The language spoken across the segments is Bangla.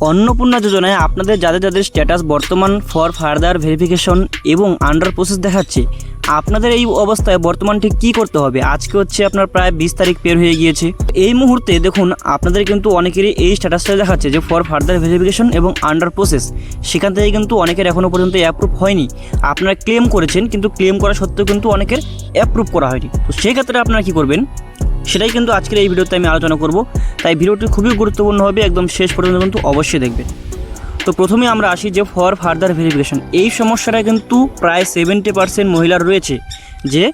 অন্নপূর্ণা যোজনায় আপনাদের যাদের স্ট্যাটাস বর্তমান ফর ফার্দার ভেরিফিকেশন এবং আন্ডার প্রসেস দেখাচ্ছে, আপনাদের এই অবস্থায় বর্তমান ঠিক কী করতে হবে। আজকে হচ্ছে আপনার প্রায় 20 তারিখ পের হয়ে গিয়েছে। এই মুহূর্তে দেখুন আপনাদের কিন্তু অনেকেরই এই স্ট্যাটাসটা দেখাচ্ছে যে ফর ফার্দার ভেরিফিকেশন এবং আন্ডার প্রসেস, সেখান থেকে কিন্তু অনেকের এখনও পর্যন্ত অ্যাপ্রুভ হয়নি। আপনারা ক্লেম করেছেন কিন্তু ক্লেম করা সত্ত্বেও কিন্তু অনেকের অ্যাপ্রুভ করা হয়নি। তো সেক্ষেত্রে আপনারা কী করবেন সেটাই কিন্তু আজকের এই ভিডিওতে আমি আলোচনা করব। তাই ভিডিওটি খুবই গুরুত্বপূর্ণ হবে, একদম শেষ পর্যন্ত কিন্তু অবশ্যই দেখবেন। তো প্রথমে আমরা আসি যে ফর ফার্দার ভেরিফিকেশন, এই সমস্যাটা কিন্তু প্রায় 70% মহিলার রয়েছে যে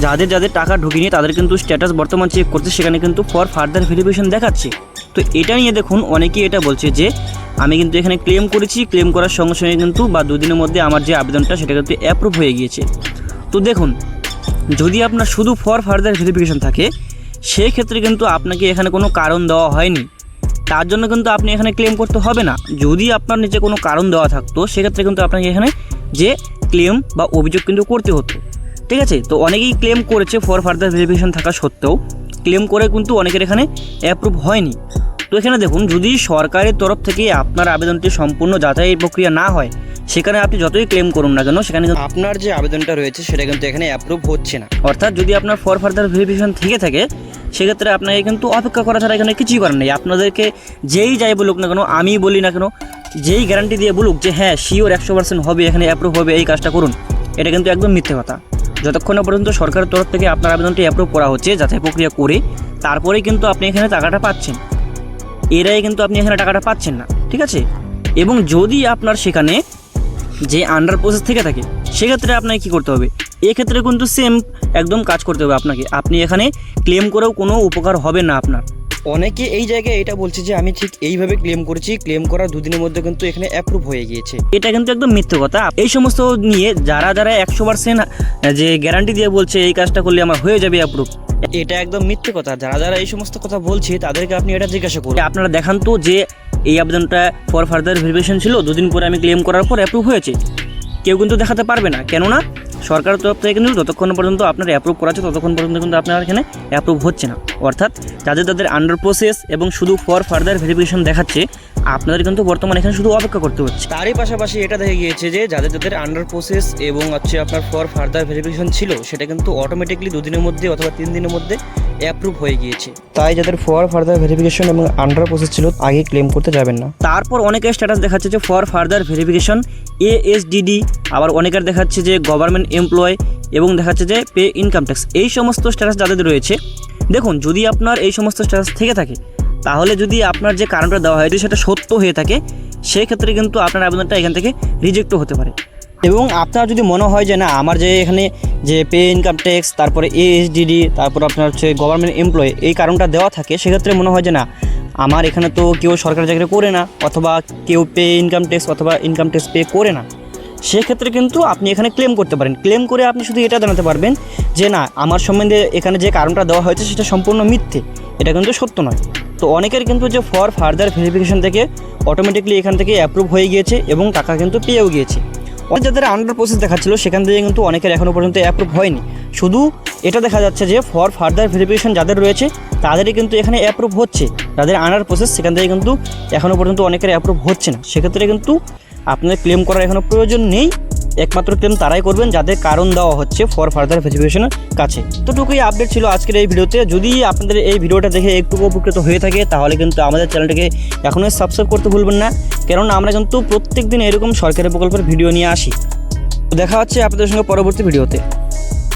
যাদের টাকা ঢুকিনি তাদের কিন্তু স্ট্যাটাস বর্তমান চেক করছে, সেখানে কিন্তু ফর ফার্দার ভেরিফিকেশন দেখাচ্ছে। তো এটা নিয়ে দেখুন অনেকেই এটা বলছে যে আমি কিন্তু এখানে ক্লেম করেছি, ক্লেম করার সঙ্গে সঙ্গে কিন্তু বা 2 দিনের মধ্যে আমার যে আবেদনটা সেটা কিন্তু অ্যাপ্রুভ হয়ে গিয়েছে। তো দেখুন, যদি আপনার শুধু ফর ফার্দার ভেরিফিকেশন থাকে সেই ক্ষেত্রে কিন্তু আপনাকে এখানে কোনো কারণ দেওয়া হয়নি, তার জন্য কিন্তু আপনি এখানে ক্লেম করতে হবে না। যদি আপনার নিচে কোনো কারণ দেওয়া থাকতো সেক্ষেত্রে কিন্তু আপনাকে এখানে যে ক্লেম বা অভিযোগ কিন্তু করতে হতো, ঠিক আছে। তো অনেকেই ক্লেম করেছে ফর ফার্দার ভেরিফিকেশন থাকা সত্ত্বেও, ক্লেম করে কিন্তু অনেকের এখানে অ্যাপ্রুভ হয়নি। তো এখানে দেখুন, যদি সরকারের তরফ থেকে আপনার আবেদনটি সম্পূর্ণ যাচাই প্রক্রিয়া না হয়, সেখানে আপনি যতই ক্লেম করুন না কেন সেখানে আপনার যে আবেদনটা রয়েছে সেটা কিন্তু এখানে অ্যাপ্রুভ হচ্ছে না। অর্থাৎ যদি আপনার ফর ফার্দার ভেরিফিকেশন থেকে থাকে সেক্ষেত্রে আপনাকে কিন্তু অপেক্ষা করা ছাড়া এখানে কিছুই করার নেই। আপনাদেরকে যেই যাই বলুক না কেন, আমি বলি না কেন, যেই গ্যারান্টি দিয়ে বলুক যে হ্যাঁ শিওর 100% হবে, এখানে অ্যাপ্রুভ হবে, এই কাজটা করুন, এটা কিন্তু একদম মিথ্যে কথা। যতক্ষণ না পর্যন্ত সরকারের তরফ থেকে আপনার আবেদনটি অ্যাপ্রুভ করা হচ্ছে যাচাই প্রক্রিয়া করে, তারপরেই কিন্তু আপনি এখানে টাকাটা পাচ্ছেন। এর আগে কিন্তু আপনি এখানে টাকাটা পাচ্ছেন না, ঠিক আছে। এবং যদি আপনার সেখানে যে আন্ডার প্রসেস থেকে থাকে সেক্ষেত্রে আপনাকে কী করতে হবে, এক্ষেত্রে কিন্তু সেম একদম কাজ করতে হবে আপনাকে। আপনি এখানে ক্লেম করেও কোনো উপকার হবে না আপনার। অনেকে এই জায়গায় এটা বলছে যে আমি ঠিক এইভাবে ক্লেম করেছি, ক্লেম করার 2 দিনের মধ্যে কিন্তু এখানে অ্যাপ্রুভ হয়ে গিয়েছে, এটা কিন্তু একদম মিথ্যে কথা। এই সমস্ত নিয়ে যারা 100% যে গ্যারান্টি দিয়ে বলছে এই কাজটা করলে আমার হয়ে যাবে অ্যাপ্রুভ, এটা একদম মিথ্যে কথা। যারা এই সমস্ত কথা বলছে তাদেরকে আপনি এটা জিজ্ঞাসা করুন, আপনারা দেখান তো যে এই আবেদনটা ফর ফার্দার ভেরিফিকেশন ছিল, 2 দিন পরে আমি ক্লেম করার পর অ্যাপ্রুভ হয়েছে। কেউ কিন্তু দেখাতে পারবে না, কেননা সরকারের তরফ থেকে কিন্তু যতক্ষণ পর্যন্ত আপনার অ্যাপ্রুভ করা আছে ততক্ষণ পর্যন্ত কিন্তু আপনার এখানে অ্যাপ্রুভ হচ্ছে না। অর্থাৎ যাদের আন্ডার প্রসেস এবং শুধু ফর ফার্দার ভেরিফিকেশন দেখাচ্ছে, আপনাদের কিন্তু বর্তমানে এখানে শুধু অপেক্ষা করতে হচ্ছে। তারই পাশাপাশি এটা দেখা গিয়েছে যে যাদের আন্ডার প্রসেস এবং আপনার ফর ফার্দার ভেরিফিকেশন ছিল সেটা কিন্তু অটোমেটিকলি 2 দিনের মধ্যে অথবা 3 দিনের মধ্যে অ্যাপ্রুভ হয়ে গিয়েছে। তাই যাদের ফর ফার্দার ভেরিফিকেশন এবং আন্ডার প্রসেস ছিল আগে ক্লেম করতে যাবেন না। তারপর অনেকের স্ট্যাটাস দেখাচ্ছে যে ফর ফার্দার ভেরিফিকেশন ASDD, আবার অনেকের দেখাচ্ছে যে গভর্নমেন্ট এমপ্লয় এবং দেখাচ্ছে যে পে ইনকাম ট্যাক্স। এই সমস্ত স্ট্যাটাস যাদের রয়েছে, দেখুন যদি আপনার এই সমস্ত স্ট্যাটাস থেকে থাকে তাহলে যদি আপনার যে কারণটা দেওয়া হয় যদি সেটা সত্য হয়ে থাকে সেই ক্ষেত্রে কিন্তু আপনার আবেদনটা এখান থেকে রিজেক্টও হতে পারে। এবং আপনার যদি মনে হয় যে না আমার যে এখানে যে পে ইনকাম ট্যাক্স, তারপরে ASDD, তারপর আপনার হচ্ছে গভর্নমেন্ট এমপ্লয়, এই কারণটা দেওয়া থাকে, সেক্ষেত্রে মনে হয় যে না আমার এখানে তো কেউ সরকারি চাকরি করে না, অথবা কেউ পে ইনকাম ট্যাক্স অথবা ইনকাম ট্যাক্স পে করে না, সেক্ষেত্রে কিন্তু আপনি এখানে ক্লেম করতে পারেন। ক্লেম করে আপনি শুধু এটা জানাতে পারবেন যে না আমার সম্বন্ধে এখানে যে কারণটা দেওয়া হয়েছে সেটা সম্পূর্ণ মিথ্যে, এটা কিন্তু সত্য নয়। তো অনেকের কিন্তু যে ফর ফার্দার ভেরিফিকেশন থেকে অটোমেটিকলি এখান থেকে অ্যাপ্রুভ হয়ে গিয়েছে এবং টাকা কিন্তু পেয়েও গিয়েছে। যাদের আন্ডার প্রসেস দেখাচ্ছিল সেখান থেকে কিন্তু অনেকের এখনও পর্যন্ত অ্যাপ্রুভ হয়নি। শুধু এটা দেখা যাচ্ছে যে ফর ফার্দার ভেরিফিকেশন যাদের রয়েছে তাদেরই কিন্তু এখানে অ্যাপ্রুভ হচ্ছে, যাদের আন্ডার প্রসেস সেখান থেকে কিন্তু এখনও পর্যন্ত অনেকের অ্যাপ্রুভ হচ্ছে না। সেক্ষেত্রে কিন্তু আপনাদের ক্লেম করার এখনও প্রয়োজন নেই। একমাত্র ক্লেম তারাই করবেন যাদের কারণ দেওয়া হচ্ছে ফর ফার্দার ভেরিফিকেশনের কাছে। তোটুকুই আপডেট ছিল আজকের এই ভিডিওতে। যদি আপনাদের এই ভিডিওটা দেখে একটু উপকৃত হয়ে থাকে তাহলে কিন্তু আমাদের চ্যানেলটাকে এখনই সাবস্ক্রাইব করতে ভুলবেন না, কেননা আমরা কিন্তু প্রত্যেক দিন এরকম সরকারি প্রকল্পের ভিডিও নিয়ে আসি। দেখা হচ্ছে আপনাদের সঙ্গে পরবর্তী ভিডিওতে।